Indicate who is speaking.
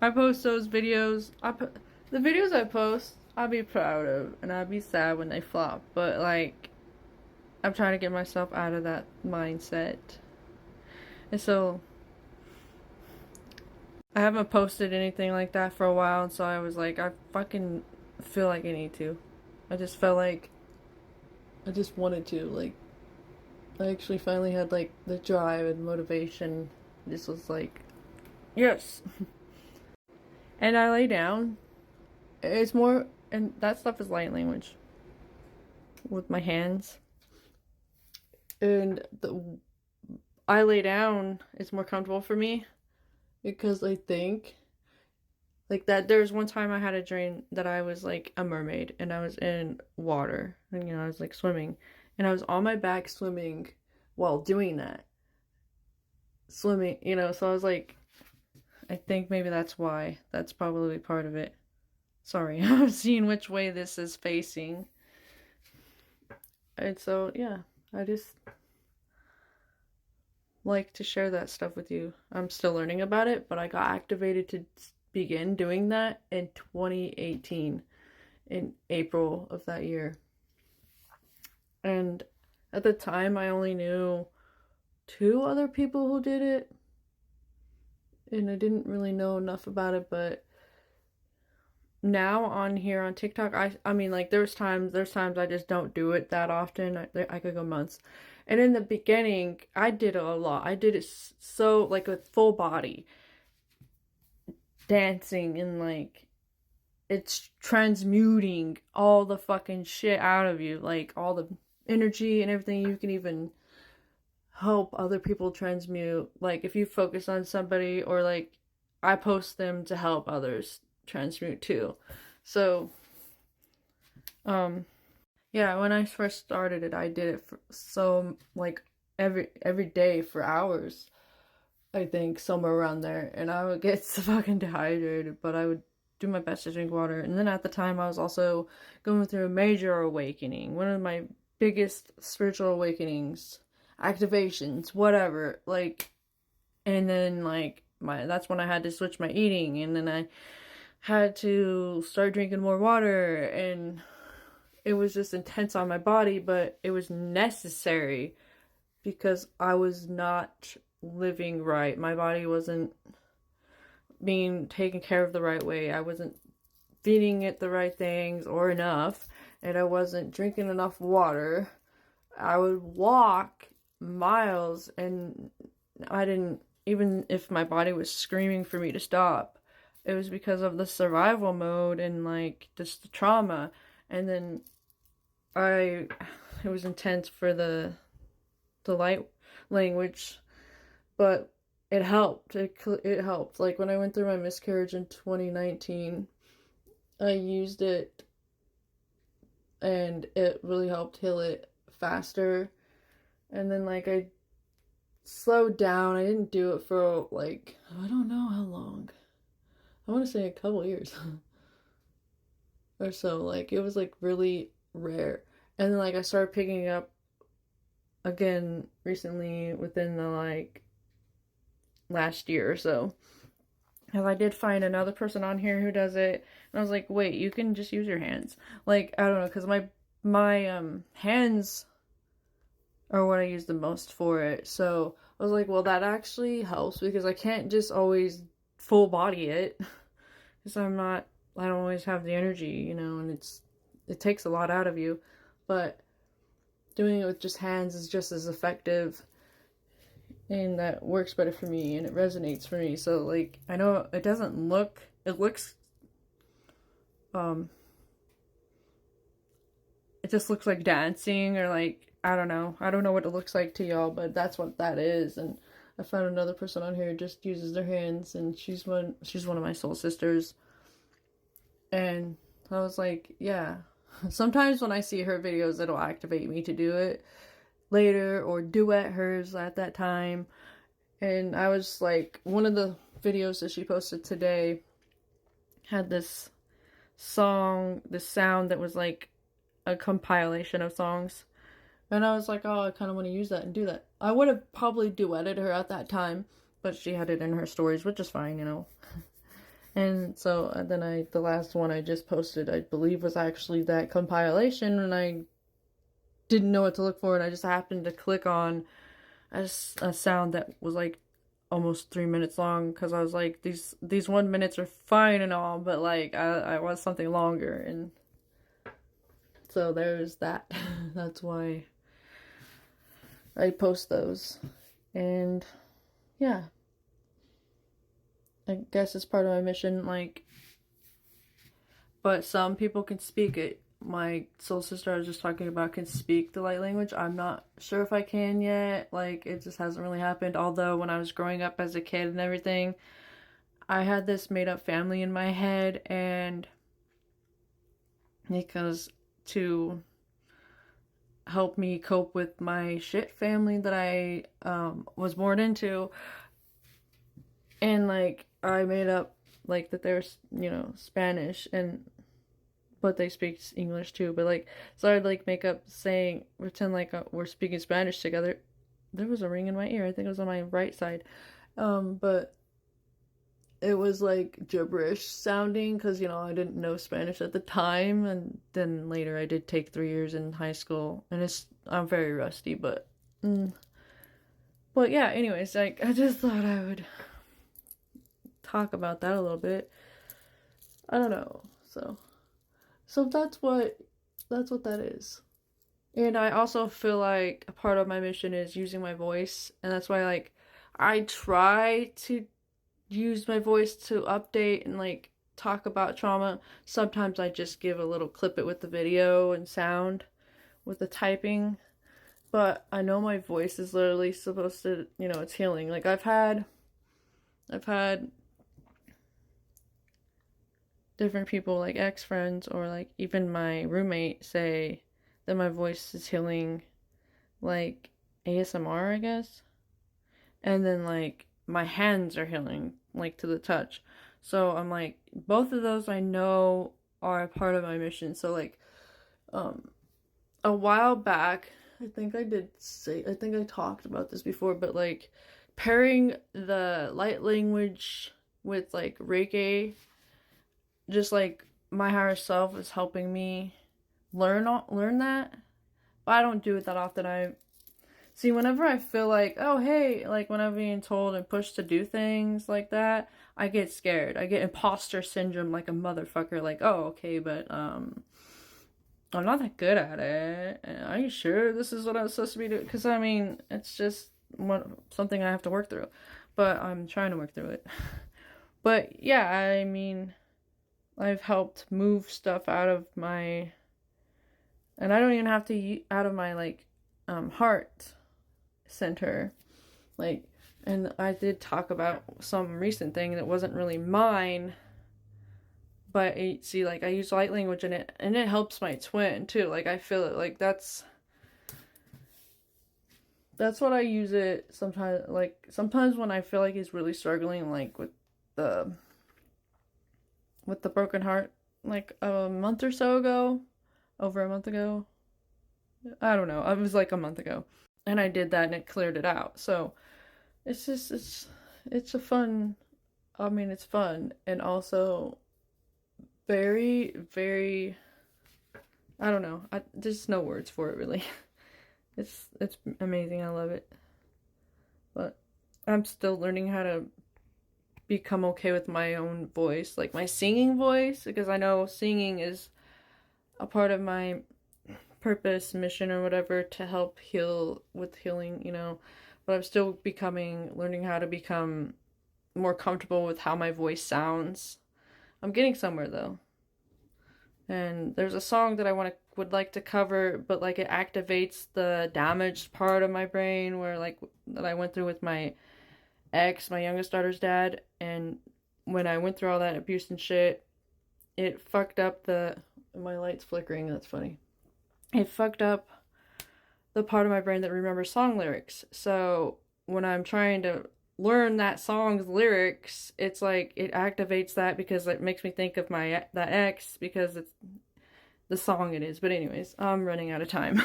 Speaker 1: I post those videos. The videos I post, I'll be proud of, and I'll be sad when they flop. But like, I'm trying to get myself out of that mindset, and so I haven't posted anything like that for a while. And so I was like, I fucking feel like I need to. I just felt like I just wanted to. Like, I actually finally had like the drive and motivation. This was like, yes. And I lay down. It's more, and that stuff is light language with my hands. And I lay down, it's more comfortable for me because I think like that. There's one time I had a dream that I was like a mermaid and I was in water and I was like swimming and I was on my back swimming while doing that. Swimming, so I was like, I think maybe that's why. That's probably part of it. Sorry, I'm seeing which way this is facing. And so, yeah, I just like to share that stuff with you. I'm still learning about it, but I got activated to begin doing that in 2018, in April of that year. And at the time, I only knew two other people who did it, and I didn't really know enough about it, but now on here on TikTok, I mean like there's times I just don't do it that often. I could go months. And in the beginning, I did it a lot. I did it so like with full body dancing and like it's transmuting all the fucking shit out of you, like all the energy and everything. You can even help other people transmute, like if you focus on somebody, or like I post them to help others transmute too. So um yeah, when I first started it, I did it for so like every day for hours. I think somewhere around there, and I would get so fucking dehydrated, but I would do my best to drink water. And then at the time, I was also going through a major awakening, one of my biggest spiritual awakenings, activations, whatever. Like, and then like that's when I had to switch my eating, and then I had to start drinking more water, and it was just intense on my body, but it was necessary because I was not living right. My body wasn't being taken care of the right way. I wasn't feeding it the right things or enough, and I wasn't drinking enough water. I would walk miles and I didn't, even if my body was screaming for me to stop, it was because of the survival mode and like just the trauma. And then I it was intense for the light language, but it helped. It helped. Like when I went through my miscarriage in 2019, I used it and it really helped heal it faster. And then like I slowed down. I didn't do it for like I don't know how long. I want to say a couple years or so. Like it was like really rare. And then like I started picking up again recently within the like last year or so. Because I did find another person on here who does it, and I was like, wait, you can just use your hands. Like I don't know, because my hands are what I use the most for it. So I was like, well, that actually helps because I can't just always full body it because I don't always have the energy, and it takes a lot out of you. But doing it with just hands is just as effective, and that works better for me and it resonates for me. So like I know it looks um it just looks like dancing, or like I don't know what it looks like to y'all, but that's what that is. And I found another person on here who just uses their hands, and she's one of my soul sisters. And I was like, yeah. Sometimes when I see her videos, it'll activate me to do it later or duet hers at that time. And I was like, one of the videos that she posted today had this this sound that was like a compilation of songs. And I was like, oh, I kind of want to use that and do that. I would have probably duetted her at that time, but she had it in her stories, which is fine. And so then the last one I just posted, I believe, was actually that compilation, and I didn't know what to look for, and I just happened to click on a sound that was like almost 3 minutes long, because I was like, these 1 minutes are fine and all, but like I want something longer, and so there's that. That's why I post those. And yeah, I guess it's part of my mission, like, but some people can speak it. My soul sister I was just talking about can speak the light language. I'm not sure if I can yet. Like, it just hasn't really happened. Although when I was growing up as a kid and everything, I had this made up family in my head, and because to help me cope with my shit family that I was born into, and like I made up like that there's, you know, Spanish, and but they speak English too. But like, so I'd like make up saying, pretend like we're speaking Spanish together. There was a ring in my ear. I think it was on my right side. But it was like gibberish sounding, because, you know, I didn't know Spanish at the time, and then later I did take 3 years in high school, and I'm very rusty, but yeah. Anyways, like, I just thought I would talk about that a little bit. I don't know. So that's what that is. And I also feel like a part of my mission is using my voice, and that's why like I try to use my voice to update and like talk about trauma. Sometimes I just give a little clip it with the video and sound with the typing. But I know my voice is literally supposed to, you know, it's healing. Like I've had different people, like ex-friends or like even my roommate, say that my voice is healing, like ASMR, I guess. And then like my hands are healing, like to the touch. So I'm like, both of those I know are a part of my mission. So like, um a while back, I think I talked about this before, but like pairing the light language with like Reiki, just like my higher self is helping me learn that. But I don't do it that often. I see, whenever I feel like, oh hey, like when I'm being told and pushed to do things like that, I get scared. I get imposter syndrome like a motherfucker. Like, oh okay, but I'm not that good at it. Are you sure this is what I'm supposed to be doing? Because I mean, it's just something I have to work through, but I'm trying to work through it. But yeah, I mean, I've helped move stuff out of my, and I don't even have to out of my like heart center, like, and I did talk about some recent thing that wasn't really mine, but see, like I use light language in it, and it helps my twin too. Like I feel it, like that's what I use it sometimes. Like sometimes when I feel like he's really struggling, like the with the broken heart, like a month or so ago, over a month ago, I don't know, it was like a month ago, and I did that and it cleared it out. So it's just it's a fun, I mean, it's fun, and also very, very, I don't know, there's no words for it really. It's amazing. I love it. But I'm still learning how to become okay with my own voice, like my singing voice, because I know singing is a part of my purpose, mission, or whatever, to help heal with healing, you know. But I'm still learning how to become more comfortable with how my voice sounds. I'm getting somewhere though. And there's a song that would like to cover, but like it activates the damaged part of my brain where like that I went through with my ex, my youngest daughter's dad, and when I went through all that abuse and shit, it fucked up my light's flickering, that's funny. It fucked up the part of my brain that remembers song lyrics. So when I'm trying to learn that song's lyrics, it's like it activates that because it makes me think of that ex, because it's the song it is. But anyways, I'm running out of time.